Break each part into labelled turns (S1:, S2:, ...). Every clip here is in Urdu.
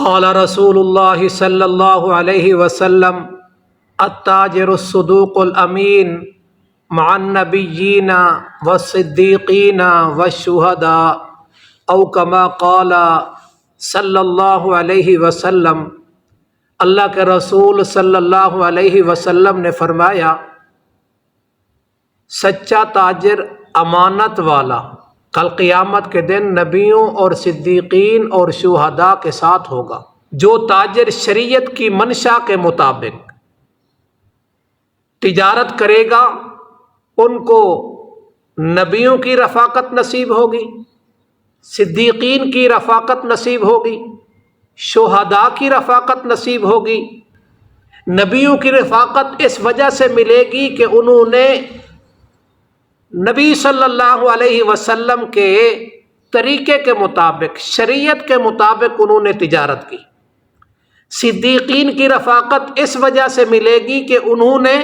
S1: قال رسول اللہ صلی اللہ علیہ وسلم التاجر الصدوق الامین مع النبیین والصدیقین والشہداء او کما قال صلی اللہ علیہ وسلم۔ اللہ کے رسول صلی اللہ علیہ وسلم نے فرمایا، سچا تاجر امانت والا کل قیامت کے دن نبیوں اور صدیقین اور شہداء کے ساتھ ہوگا۔ جو تاجر شریعت کی منشا کے مطابق تجارت کرے گا ان کو نبیوں کی رفاقت نصیب ہوگی، صدیقین کی رفاقت نصیب ہوگی، شہداء کی رفاقت نصیب ہوگی۔ نبیوں کی رفاقت اس وجہ سے ملے گی کہ انہوں نے نبی صلی اللہ علیہ وسلم کے طریقے کے مطابق، شریعت کے مطابق انہوں نے تجارت کی۔ صدیقین کی رفاقت اس وجہ سے ملے گی کہ انہوں نے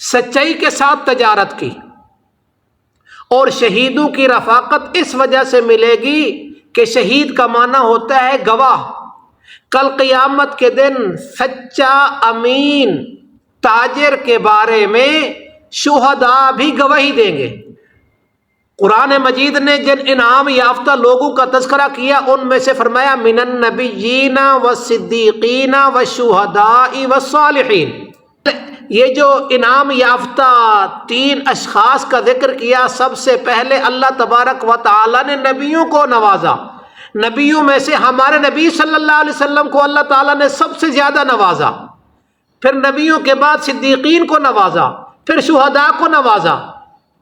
S1: سچائی کے ساتھ تجارت کی، اور شہیدوں کی رفاقت اس وجہ سے ملے گی کہ شہید کا معنی ہوتا ہے گواہ۔ کل قیامت کے دن سچا امین تاجر کے بارے میں شہداء بھی گواہی دیں گے۔ قرآن مجید نے جن انعام یافتہ لوگوں کا تذکرہ کیا ان میں سے فرمایا من النبیین والصدیقین والشہداء والصالحین۔ یہ جو انعام یافتہ تین اشخاص کا ذکر کیا، سب سے پہلے اللہ تبارک و تعالی نے نبیوں کو نوازا۔ نبیوں میں سے ہمارے نبی صلی اللہ علیہ وسلم کو اللہ تعالیٰ نے سب سے زیادہ نوازا، پھر نبیوں کے بعد صدیقین کو نوازا، پھر شہداء کو نوازا۔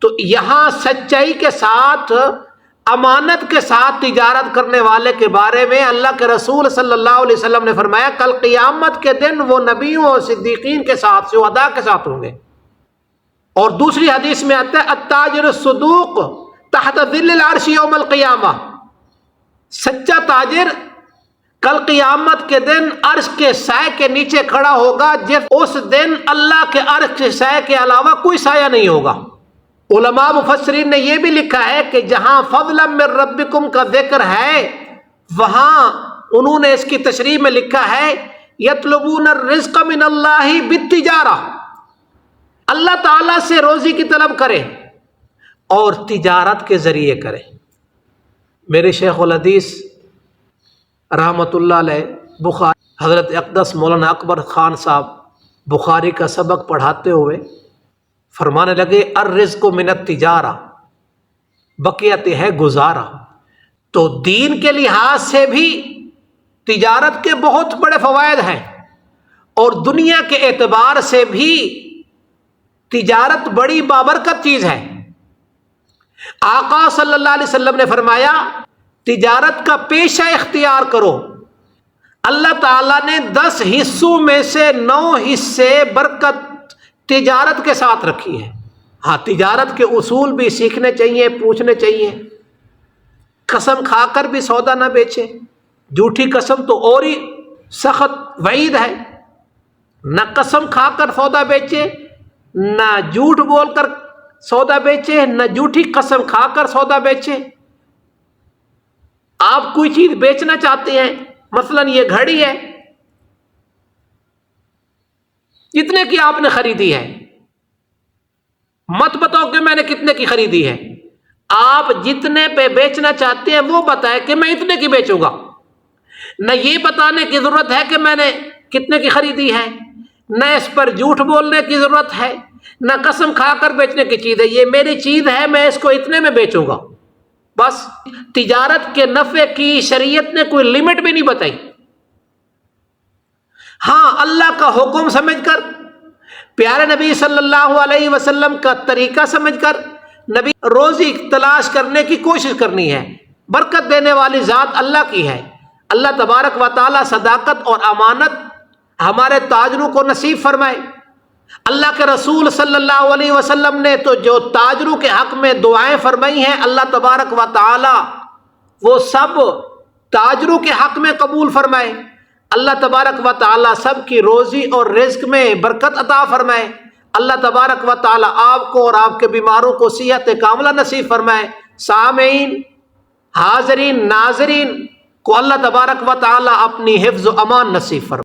S1: تو یہاں سچائی کے ساتھ، امانت کے ساتھ تجارت کرنے والے کے بارے میں اللہ کے رسول صلی اللہ علیہ وسلم نے فرمایا کل قیامت کے دن وہ نبیوں اور صدیقین کے ساتھ، شہداء کے ساتھ ہوں گے۔ اور دوسری حدیث میں آتا ہے التاجر الصدوق تحت ظل العرش یوم القیامہ۔ سچا تاجر کل قیامت کے دن عرش کے سائے کے نیچے کھڑا ہوگا، اس دن اللہ کے عرش کے سائے کے علاوہ کوئی سایہ نہیں ہوگا۔ علماء مفسرین نے یہ بھی لکھا ہے کہ جہاں فضلا من ربکم کا ذکر ہے، وہاں انہوں نے اس کی تشریح میں لکھا ہے یطلبون الرزق من اللہ بالتجارہ، اللہ تعالیٰ سے روزی کی طلب کرے اور تجارت کے ذریعے کرے۔ میرے شیخ الحدیث رحمۃ اللہ علیہ بخاری حضرت اقدس مولانا اکبر خان صاحب بخاری کا سبق پڑھاتے ہوئے فرمانے لگے الرزق من التجارہ، بقیت ہے گزارا۔ تو دین کے لحاظ سے بھی تجارت کے بہت بڑے فوائد ہیں، اور دنیا کے اعتبار سے بھی تجارت بڑی بابرکت چیز ہے۔ آقا صلی اللہ علیہ وسلم نے فرمایا تجارت کا پیشہ اختیار کرو۔ اللہ تعالیٰ نے 10 حصوں میں سے 9 حصے برکت تجارت کے ساتھ رکھی ہے۔ ہاں، تجارت کے اصول بھی سیکھنے چاہیے، پوچھنے چاہیے۔ قسم کھا کر بھی سودا نہ بیچے، جھوٹی قسم تو اور ہی سخت وعید ہے۔ نہ قسم کھا کر سودا بیچے، نہ جھوٹ بول کر سودا بیچے، نہ جھوٹی قسم کھا کر سودا بیچے۔ آپ کوئی چیز بیچنا چاہتے ہیں، مثلا یہ گھڑی ہے، کتنے کی آپ نے خریدی ہے؟ مت بتاؤ کہ میں نے کتنے کی خریدی ہے، آپ جتنے پہ بیچنا چاہتے ہیں وہ بتائیں کہ میں اتنے کی بیچوں گا۔ نہ یہ بتانے کی ضرورت ہے کہ میں نے کتنے کی خریدی ہے، نہ اس پر جھوٹ بولنے کی ضرورت ہے، نہ قسم کھا کر بیچنے کی چیز ہے، یہ میری چیز ہے، میں اس کو اتنے میں بیچوں گا۔ بس تجارت کے نفع کی شریعت نے کوئی لمٹ بھی نہیں بتائی۔ ہاں، اللہ کا حکم سمجھ کر، پیارے نبی صلی اللہ علیہ وسلم کا طریقہ سمجھ کر نبی روزی تلاش کرنے کی کوشش کرنی ہے۔ برکت دینے والی ذات اللہ کی ہے۔ اللہ تبارک و تعالی صداقت اور امانت ہمارے تاجروں کو نصیب فرمائے۔ اللہ کے رسول صلی اللہ علیہ وسلم نے تو جو تاجروں کے حق میں دعائیں فرمائی ہیں، اللہ تبارک و تعالی وہ سب تاجروں کے حق میں قبول فرمائے۔ اللہ تبارک و تعالی سب کی روزی اور رزق میں برکت عطا فرمائے۔ اللہ تبارک و تعالی آپ کو اور آپ کے بیماروں کو صحت کاملہ نصیب فرمائے۔ سامعین، حاضرین، ناظرین، کو اللہ تبارک و تعالی اپنی حفظ و امان نصیب فرمائے۔